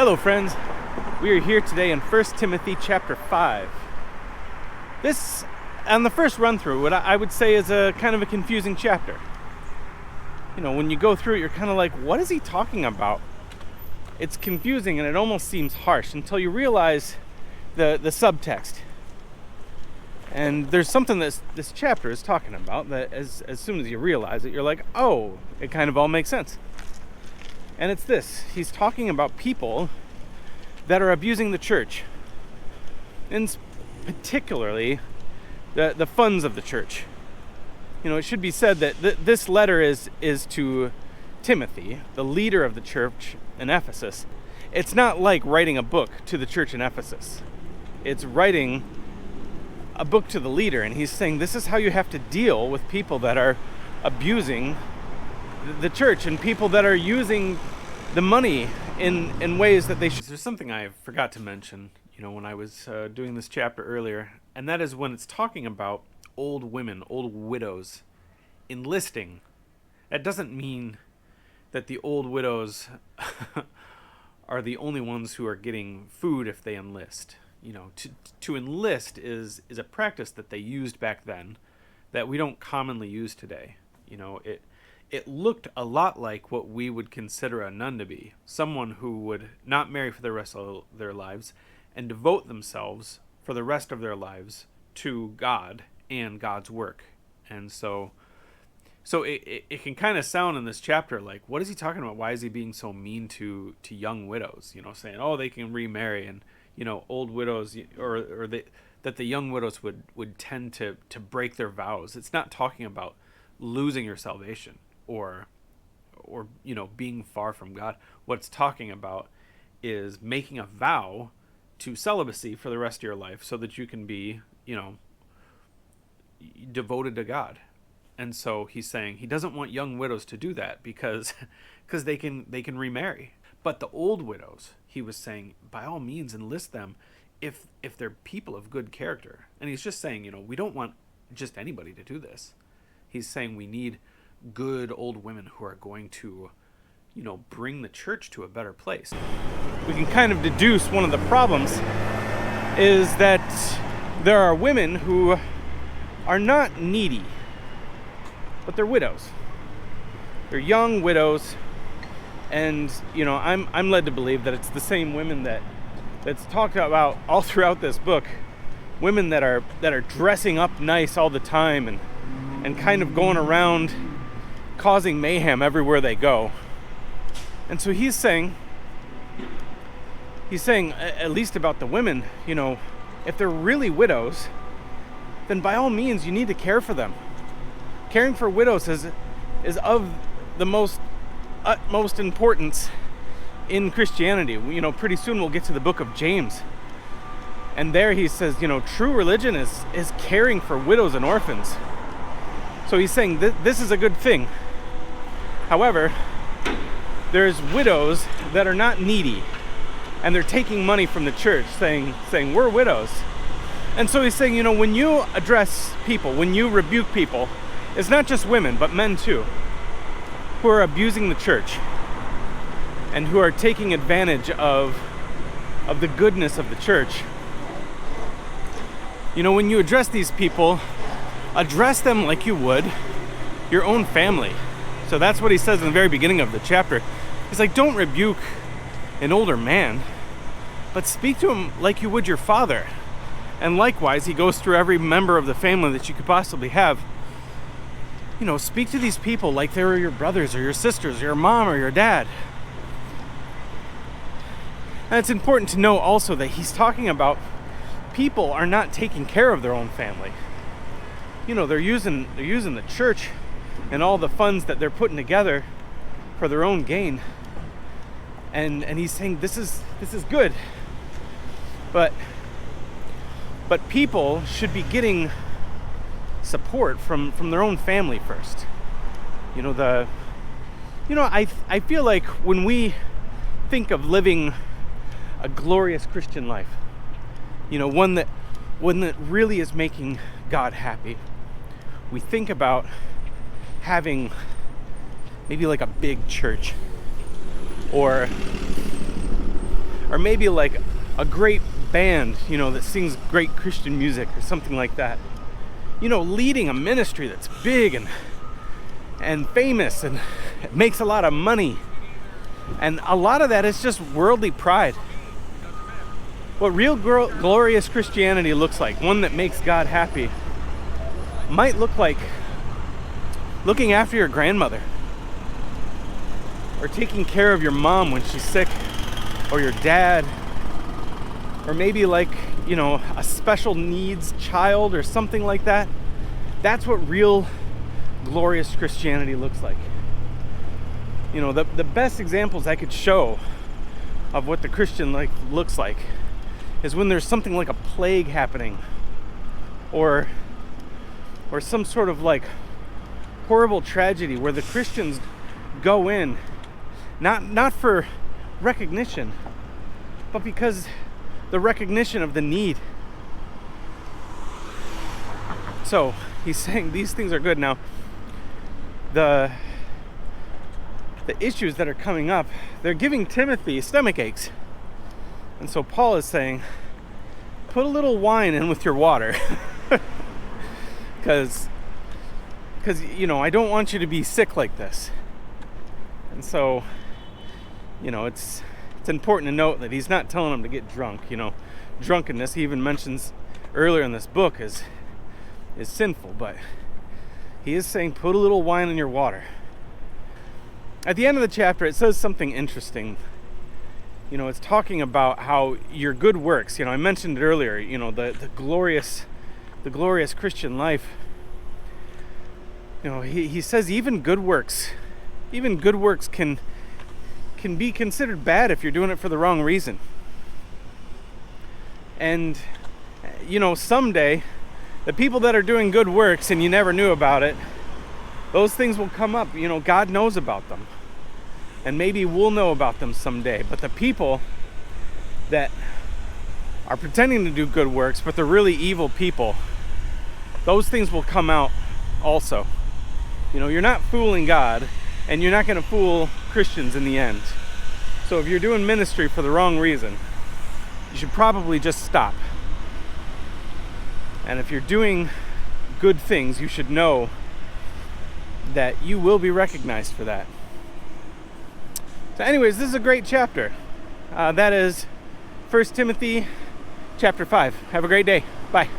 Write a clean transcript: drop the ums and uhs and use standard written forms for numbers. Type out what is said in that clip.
Hello friends, we are here today in 1 Timothy chapter 5. This, on the first run through, what I would say is a kind of a confusing chapter. You know, when you go through it, you're kind of like, what is he talking about? It's confusing and it almost seems harsh until you realize the subtext. And there's something this chapter is talking about that as soon as you realize it, you're like, oh, it kind of all makes sense. And it's this. He's talking about people that are abusing the church. And particularly the funds of the church. You know, it should be said that this letter is to Timothy, the leader of the church in Ephesus. It's not like writing a book to the church in Ephesus. It's writing a book to the leader, and he's saying this is how you have to deal with people that are abusing the church and people that are using the money in ways that they should. There's something I forgot to mention, you know, when I was doing this chapter earlier, and that is when it's talking about old women, old widows enlisting. That doesn't mean that the old widows are the only ones who are getting food if they enlist. You know, to enlist is a practice that they used back then that we don't commonly use today. You know, it looked a lot like what we would consider a nun to be. Someone who would not marry for the rest of their lives and devote themselves for the rest of their lives to God and God's work. And so it can kind of sound in this chapter like, what is he talking about? Why is he being so mean to young widows? You know, saying, oh, they can remarry, and, you know, old widows, that the young widows would tend to break their vows. It's not talking about losing your salvation or you know, being far from God. What it's talking about is making a vow to celibacy for the rest of your life so that you can be, you know, devoted to God. And so he's saying he doesn't want young widows to do that because they can remarry. But the old widows, he was saying, by all means enlist them if they're people of good character. And he's just saying, you know, we don't want just anybody to do this. He's saying we need good old women who are going to, you know, bring the church to a better place. We can kind of deduce one of the problems is that there are women who are not needy, but they're widows. They're young widows, and, you know, I'm led to believe that it's the same women that's talked about all throughout this book. Women that are dressing up nice all the time and kind of going around causing mayhem everywhere they go. And so he's saying, at least about the women, you know, if they're really widows, then by all means you need to care for them. Caring for widows is of the utmost importance in Christianity. You know, pretty soon we'll get to the book of James. And there he says, you know, true religion is caring for widows and orphans. So he's saying this is a good thing. However, there's widows that are not needy, and they're taking money from the church, saying we're widows. And so he's saying, you know, when you address people, when you rebuke people, it's not just women, but men too, who are abusing the church and who are taking advantage of the goodness of the church. You know, when you address these people, address them like you would your own family. So that's what he says in the very beginning of the chapter. He's like, don't rebuke an older man, but speak to him like you would your father. And likewise, he goes through every member of the family that you could possibly have. You know, speak to these people like they were your brothers or your sisters, or your mom or your dad. And it's important to know also that he's talking about people are not taking care of their own family. You know, they're using the church and all the funds that they're putting together for their own gain. And he's saying this is good. But people should be getting support from their own family first. You know, I feel like when we think of living a glorious Christian life, you know, one that really is making God happy, we think about having maybe like a big church or or maybe like a great band, that sings great Christian music or something like that. Leading a ministry that's big and famous and makes a lot of money. And a lot of that is just worldly pride. What real glorious Christianity looks like, one that makes God happy, might look like looking after your grandmother, or taking care of your mom when she's sick, or your dad, or maybe like, a special needs child or something like that. That's what real glorious Christianity looks like. The best examples I could show of what the Christian life looks like is when there's something like a plague happening, or some sort of like horrible tragedy where the Christians go in not for recognition, but because the recognition of the need. So he's saying these things are good. Now the issues that are coming up, they're giving Timothy stomach aches. And so Paul is saying, put a little wine in with your water. Because I don't want you to be sick like this. And so, it's important to note that he's not telling them to get drunk. Drunkenness, he even mentions earlier in this book, is sinful. But he is saying, put a little wine in your water. At the end of the chapter, it says something interesting. It's talking about how your good works, I mentioned it earlier, the glorious Christian life. He says even good works can be considered bad if you're doing it for the wrong reason. And, someday, the people that are doing good works and you never knew about it, those things will come up. God knows about them. And maybe we'll know about them someday. But the people that are pretending to do good works, but they're really evil people, those things will come out also. You're not fooling God, and you're not going to fool Christians in the end. So if you're doing ministry for the wrong reason, you should probably just stop. And if you're doing good things, you should know that you will be recognized for that. So anyways, this is a great chapter. That is 1 Timothy chapter 5. Have a great day. Bye.